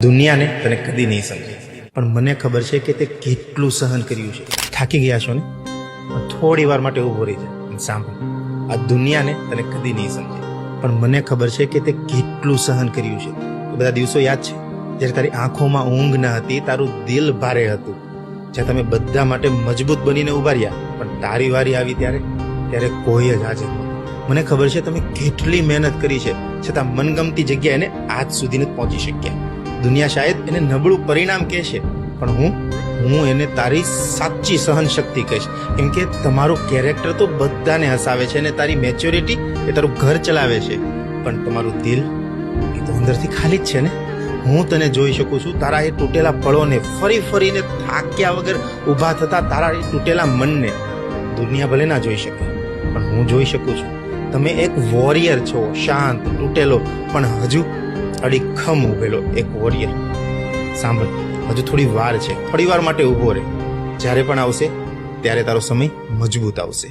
દુનિયાને તને કદી નહીં સમજે, પણ મને ખબર છે કે તે કેટલું સહન કર્યું છે. થાકી ગયા છો ને, પણ થોડી વાર માટે ઊભો રહી જાય અને સાંભળ. આ દુનિયાને તને કદી નહીં સમજે, પણ મને ખબર છે કે તે કેટલું સહન કર્યું છે. એ બધા દિવસો યાદ છે જ્યારે તારી આંખોમાં ઊંઘ ન હતી, તારું દિલ ભારે હતું, જ્યાં તમે બધા માટે મજબૂત બનીને ઉભા રહ્યા, પણ તારી વારી આવી ત્યારે કોઈ જ હાજર નહોતું. મને ખબર છે તમે કેટલી મહેનત કરી છે, છતાં મનગમતી જગ્યાએ એને આજ સુધી નથી પહોંચી શક્યા. દુનિયા શાયદ એને નબળું પરિણામ કહેશે, પણ હું એને તારી સાચી સહન શક્તિ કહીશ. કેમ કે તમારું કેરેક્ટર તો બધાને હસાવે છે અને તારી મેચ્યોરિટી એ તારું ઘર ચલાવે છે, પણ તમારું દિલ એ તો અંદરથી ખાલી જ છે ને. હું તને જોઈ શકું છું, તારા એ તૂટેલા પળોને, ફરીને થાક્યા વગર ઊભા થતા તારા એ તૂટેલા મનને. દુનિયા ભલે ના જોઈ શકે, પણ હું જોઈ શકું છું. તમે એક વોરિયર છો, શાંત, તૂટેલો, પણ હજુ અડીખમ ઉભેલો એક વોરિયર. સાંભળ, હજુ થોડી વાર છે, થોડી વાર માટે ઊભો રહે. જ્યારે પણ આવશે ત્યારે તારો સમય મજબૂત આવશે.